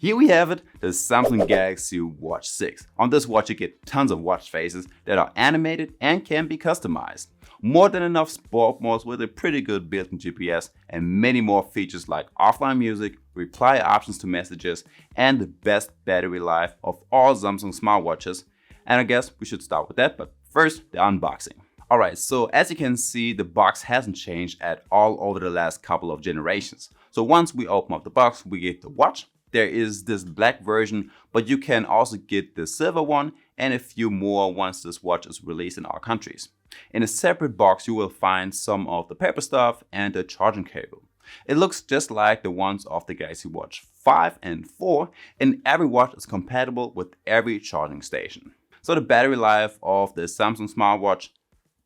Here we have it, the Samsung Galaxy Watch 6. On this watch you get tons of watch faces that are animated and can be customized. More than enough sport modes with a pretty good built-in GPS and many more features like offline music, reply options to messages, and the best battery life of all Samsung smartwatches. And I guess we should start with that, but first, the unboxing. Alright, so as you can see, the box hasn't changed at all over the last couple of generations. So once we open up the box, we get the watch. There is this black version, but you can also get the silver one and a few more once this watch is released in our countries. In a separate box, you will find some of the paper stuff and the charging cable. It looks just like the ones of the Galaxy Watch 5 and 4, and every watch is compatible with every charging station. So the battery life of the Samsung smartwatch,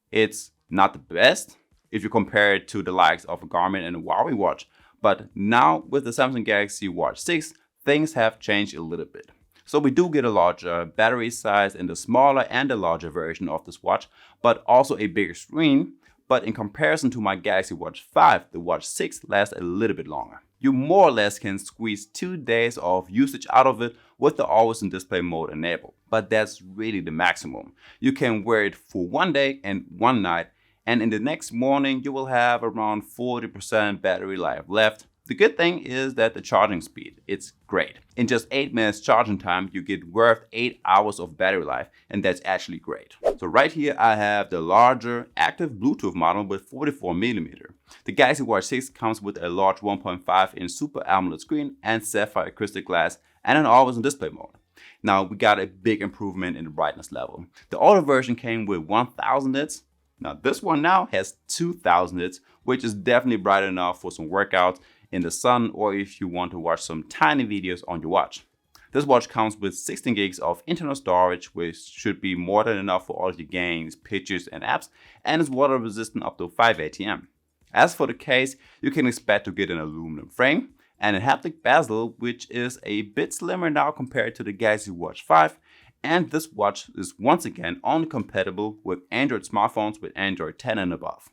it's not the best if you compare it to the likes of a Garmin and a Huawei watch. But now with the Samsung Galaxy Watch 6, things have changed a little bit. So we do get a larger battery size in the smaller and the larger version of this watch, but also a bigger screen. But in comparison to my Galaxy Watch 5, the Watch 6 lasts a little bit longer. You more or less can squeeze 2 days of usage out of it with the always on display mode enabled. But that's really the maximum. You can wear it for 1 day and 1 night, and in the next morning you will have around 40% battery life left. The good thing is that the charging speed, it's great. In just 8 minutes charging time, you get worth 8 hours of battery life, and that's actually great. So right here I have the larger active Bluetooth model with 44mm. The Galaxy Watch 6 comes with a large 1.5-inch Super AMOLED screen and sapphire crystal glass and an always on display mode. Now we got a big improvement in the brightness level. The older version came with 1000 nits. Now this one now has 2000 nits, which is definitely bright enough for some workouts in the sun or if you want to watch some tiny videos on your watch. This watch comes with 16 gigs of internal storage, which should be more than enough for all your games, pictures and apps, and is water resistant up to 5 ATM. As for the case, you can expect to get an aluminum frame and a haptic bezel, which is a bit slimmer now compared to the Galaxy Watch 5. And this watch is once again only compatible with Android smartphones with Android 10 and above.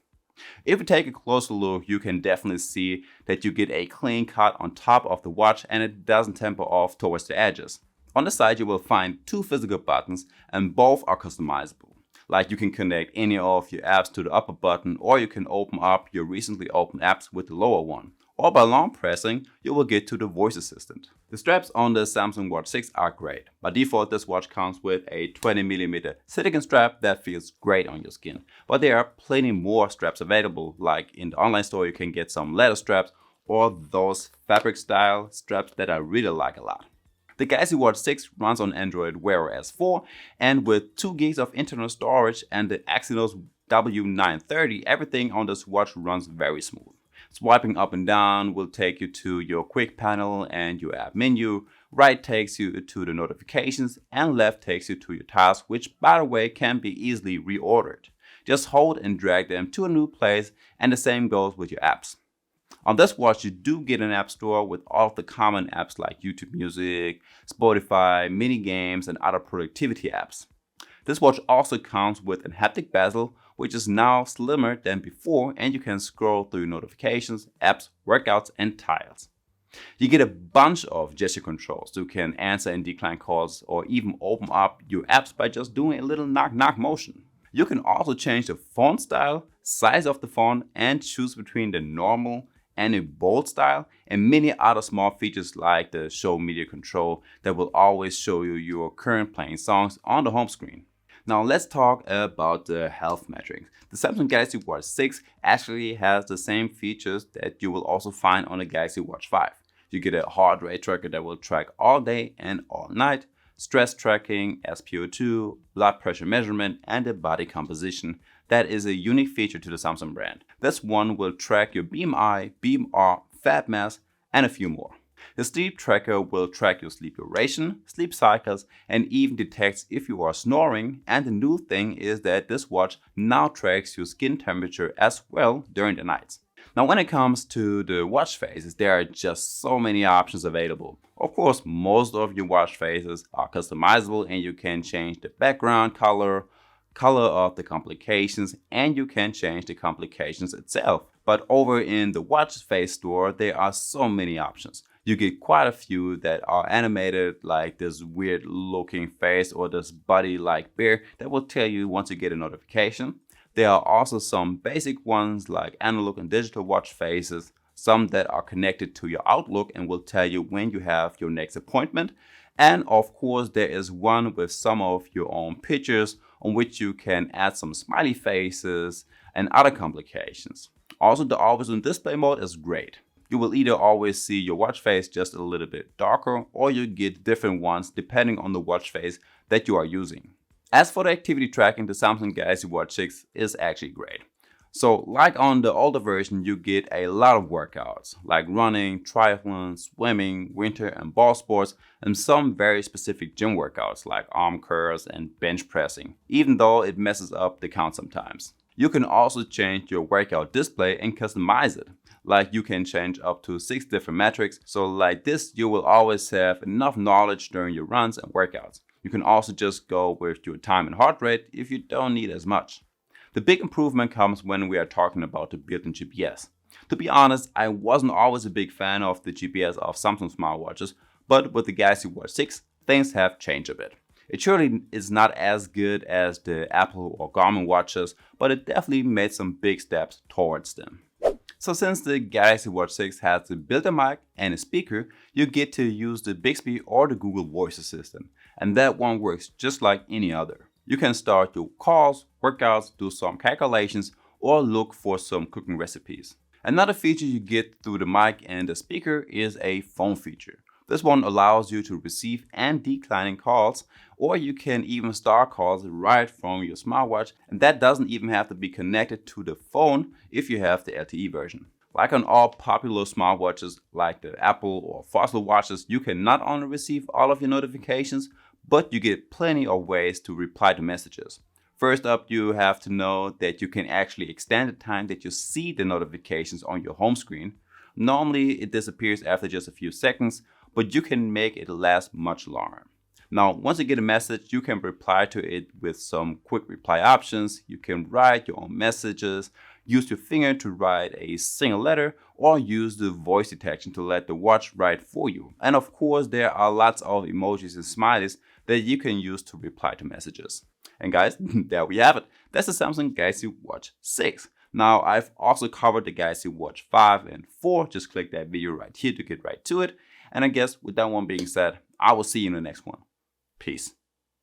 If you take a closer look, you can definitely see that you get a clean cut on top of the watch and it doesn't temper off towards the edges. On the side you will find 2 physical buttons and both are customizable. Like you can connect any of your apps to the upper button, or you can open up your recently opened apps with the lower one. Or by long pressing, you will get to the voice assistant. The straps on the Samsung Watch 6 are great. By default, this watch comes with a 20mm silicone strap that feels great on your skin. But there are plenty more straps available, like in the online store you can get some leather straps or those fabric style straps that I really like a lot. The Galaxy Watch 6 runs on Android Wear OS 4, and with 2 gigs of internal storage and the Exynos W930, everything on this watch runs very smooth. Swiping up and down will take you to your quick panel and your app menu. Right takes you to the notifications and left takes you to your tasks, which by the way can be easily reordered. Just hold and drag them to a new place, and the same goes with your apps. On this watch you do get an app store with all of the common apps like YouTube Music, Spotify, mini games and other productivity apps. This watch also comes with a haptic bezel, which is now slimmer than before, and you can scroll through notifications, apps, workouts and tiles. You get a bunch of gesture controls. You can answer and decline calls or even open up your apps by just doing a little knock motion. You can also change the font style, size of the font, and choose between the normal and a bold style, and many other small features like the show media control that will always show you your current playing songs on the home screen. Now let's talk about the health metrics. The Samsung Galaxy Watch 6 actually has the same features that you will also find on the Galaxy Watch 5. You get a heart rate tracker that will track all day and all night, stress tracking, SpO2, blood pressure measurement, and the body composition. That is a unique feature to the Samsung brand. This one will track your BMI, BMR, fat mass, and a few more. The sleep tracker will track your sleep duration, sleep cycles, and even detects if you are snoring. And the new thing is that this watch now tracks your skin temperature as well during the nights. Now when it comes to the watch faces, there are just so many options available. Of course, most of your watch faces are customizable and you can change the background color of the complications, and you can change the complications itself. But over in the watch face store, there are so many options. You get quite a few that are animated, like this weird looking face or this body like bear that will tell you once you get a notification. There are also some basic ones like analog and digital watch faces, some that are connected to your Outlook and will tell you when you have your next appointment. And of course, there is one with some of your own pictures on which you can add some smiley faces and other complications. Also, the always on display mode is great. You will either always see your watch face just a little bit darker, or you get different ones depending on the watch face that you are using. As for the activity tracking, the Samsung Galaxy Watch 6 is actually great. So like on the older version, you get a lot of workouts like running, triathlon, swimming, winter and ball sports, and some very specific gym workouts like arm curls and bench pressing, even though it messes up the count sometimes. You can also change your workout display and customize it. Like you can change up to 6 different metrics. So like this, you will always have enough knowledge during your runs and workouts. You can also just go with your time and heart rate if you don't need as much. The big improvement comes when we are talking about the built-in GPS. To be honest, I wasn't always a big fan of the GPS of Samsung smartwatches, but with the Galaxy Watch 6, things have changed a bit. It surely is not as good as the Apple or Garmin watches, but it definitely made some big steps towards them. So since the Galaxy Watch 6 has the built-in mic and a speaker, you get to use the Bixby or the Google Voice Assistant, and that one works just like any other. You can start your calls, workouts, do some calculations, or look for some cooking recipes. Another feature you get through the mic and the speaker is a phone feature. This one allows you to receive and decline calls, or you can even start calls right from your smartwatch, and that doesn't even have to be connected to the phone if you have the LTE version. Like on all popular smartwatches like the Apple or Fossil watches, you can not only receive all of your notifications, but you get plenty of ways to reply to messages. First up, you have to know that you can actually extend the time that you see the notifications on your home screen. Normally, it disappears after just a few seconds, but you can make it last much longer. Now, once you get a message, you can reply to it with some quick reply options. You can write your own messages, use your finger to write a single letter, or use the voice detection to let the watch write for you. And of course, there are lots of emojis and smileys that you can use to reply to messages. And guys, there we have it. That's the Samsung Galaxy Watch 6. Now, I've also covered the Galaxy Watch 5 and 4. Just click that video right here to get right to it. And I guess with that one being said, I will see you in the next one. Peace.